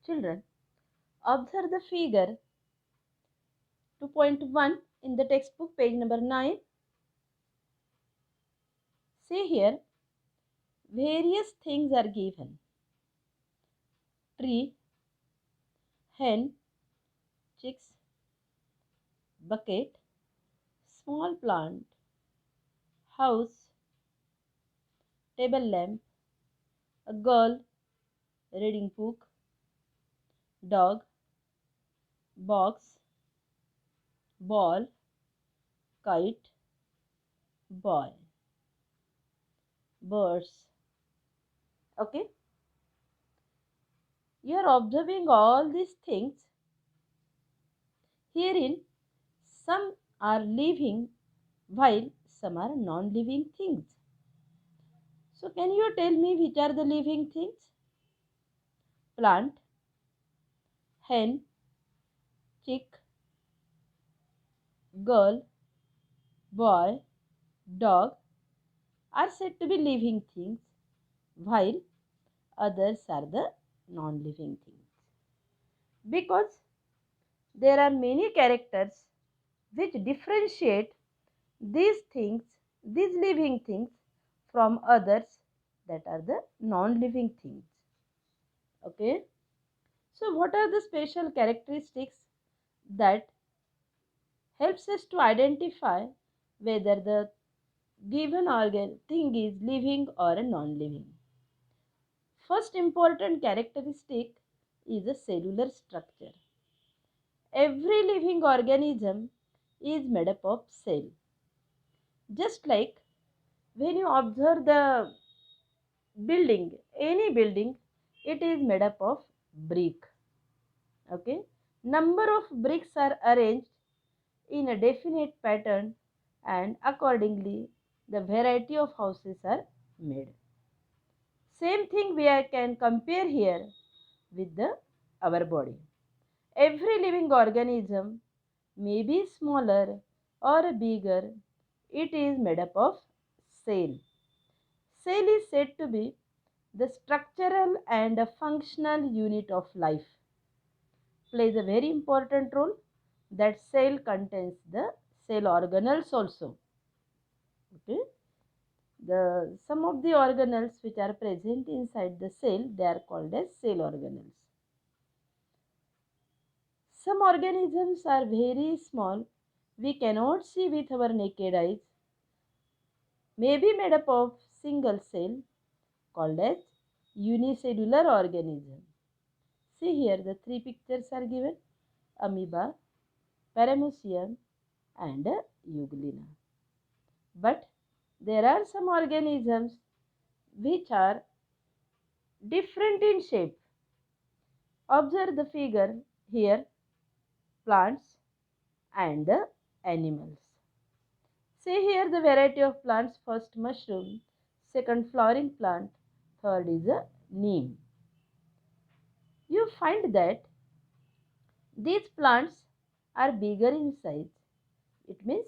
Children, observe the figure 2.1 in the textbook, page number 9. See here, various things are given: tree, hen, chicks, bucket, small plant, house, table lamp, a girl reading book, dog, box, ball, kite, boy, birds. Okay, you are observing all these things. Herein, some are living while some are non living things. So, can you tell me which are the living things? Plant, hen, chick, girl, boy, dog are said to be living things, while others are the non living things. Because there are many characters which differentiate these things, these living things, from others that are the non living things. Okay. So, what are the special characteristics that helps us to identify whether the given organ thing is living or a non living? First important characteristic is a cellular structure. Every living organism is made up of cell. Just like when you observe the building, any building, it is made up of brick. Okay, number of bricks are arranged in a definite pattern, and accordingly the variety of houses are made. Same thing we can compare here with our body. Every living organism may be smaller or bigger, it is made up of cell. Cell is said to be the structural and functional unit of life. Plays a very important role. That cell contains the cell organelles also. Okay. The some of the organelles which are present inside the cell, they are called as cell organelles. Some organisms are very small, we cannot see with our naked eyes, may be made up of single cell called as unicellular organism. See here, the three pictures are given: amoeba, paramecium, and euglena. But there are some organisms which are different in shape. Observe the figure here: plants and the animals. See here the variety of plants: first mushroom, second flowering plant, third is a neem. You find that these plants are bigger in size. It means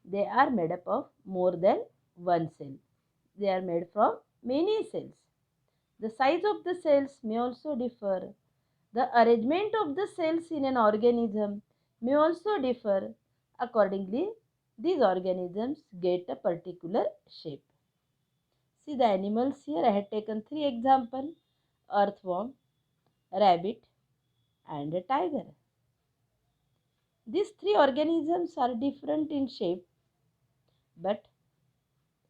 they are made up of more than one cell. They are made from many cells. The size of the cells may also differ. The arrangement of the cells in an organism may also differ. Accordingly, these organisms get a particular shape. See the animals here. I had taken three examples: earthworm, rabbit, and a tiger. These three organisms are different in shape, but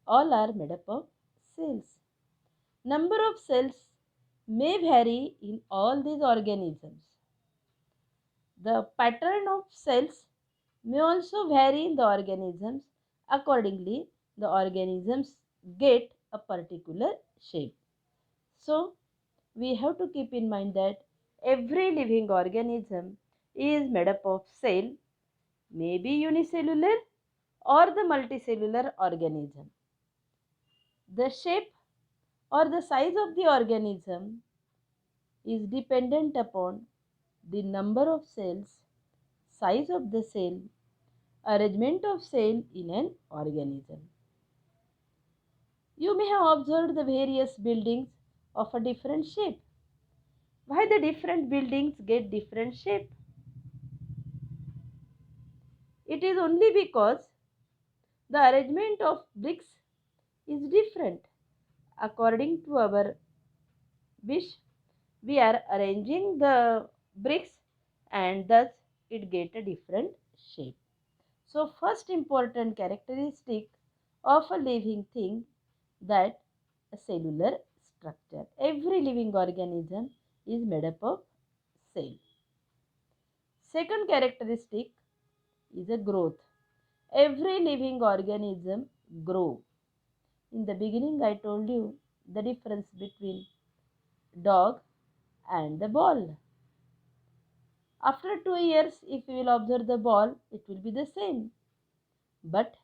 all are made up of cells. Number of cells may vary in all these organisms. The pattern of cells may also vary in the organisms. Accordingly, the organisms get a particular shape. So, we have to keep in mind that every living organism is made up of cell, may be unicellular or the multicellular organism. The shape or the size of the organism is dependent upon the number of cells, size of the cell, arrangement of cell in an organism. You may have observed the various buildings of a different shape. Why the different buildings get different shape? It is only because the arrangement of bricks is different. According to our wish, we are arranging the bricks and thus it get a different shape. So first important characteristic of a living thing, that a cellular structure. Every living organism is made up of cell. Second characteristic is a growth. Every living organism grow. In the beginning I told you the difference between dog and the ball. After 2 years, if you will observe the ball, it will be the same. But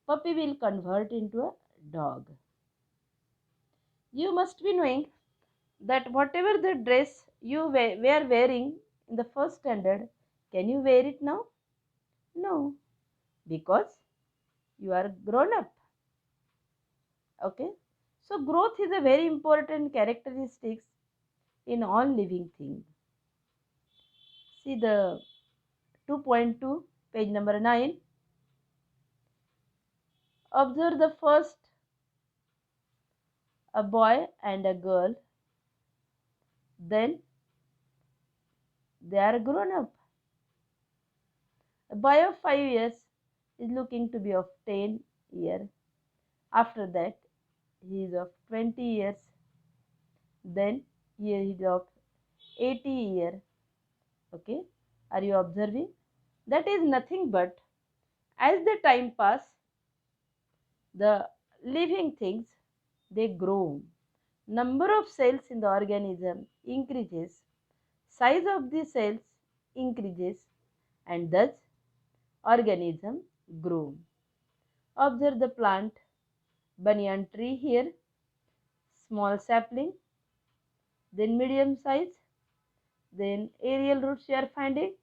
puppy will convert into a dog. You must be knowing that whatever the dress you were wearing in the first standard, can you wear it now? No, because you are grown up. Okay, so growth is a very important characteristics in all living things. See the 2.2, page number 9. Observe the first, a boy and a girl, then they are grown up. A boy of 5 years is looking to be of 10 years. After that, he is of 20 years. Then he is of 80 years. Okay, are you observing? That is nothing but as the time pass, the living things they grow. Number of cells in the organism increases. Size of the cells increases and thus organism grow. Observe the plant, banyan tree here, small sapling, then medium size, then aerial roots you are finding.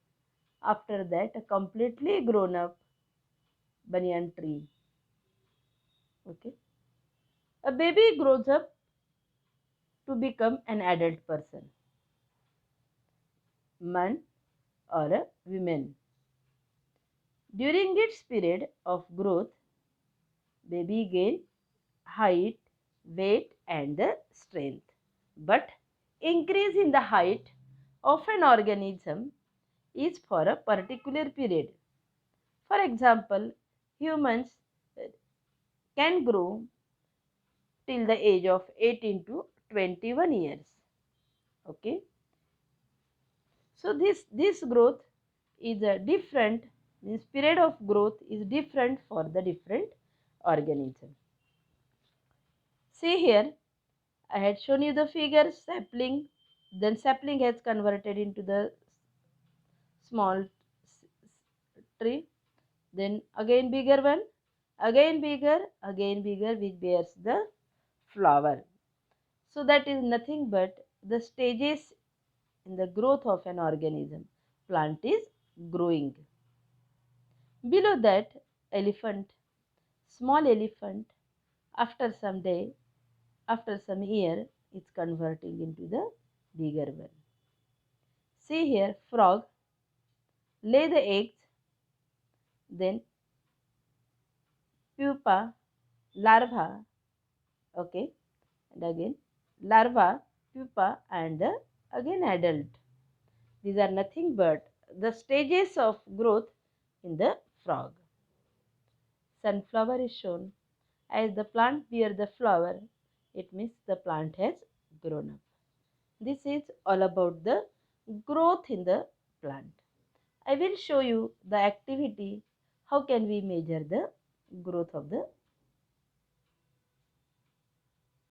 After that, a completely grown up banyan tree. Okay. A baby grows up to become an adult person, man or a woman. During its period of growth, baby gain height, weight and the strength. But increase in the height of an organism is for a particular period. For example, humans can grow till the age of 18 to 21 years. Okay. So this growth is a different, this period of growth is different for the different organism. See here, I had shown you the figure sapling, then sapling has converted into the small tree, then again bigger one, again bigger, which bears the flower. So that is nothing but the stages in the growth of an organism. Plant is growing. Below that, elephant, small elephant, after some day, after some year, it's converting into the bigger one. See here, frog, lay the eggs, then pupa, larva, okay, and again larva, pupa, and again adult. These are nothing but the stages of growth in the frog. Sunflower is shown. As the plant bear the flower, it means the plant has grown up. This is all about the growth in the plant. I will show you the activity. How can we measure the growth of the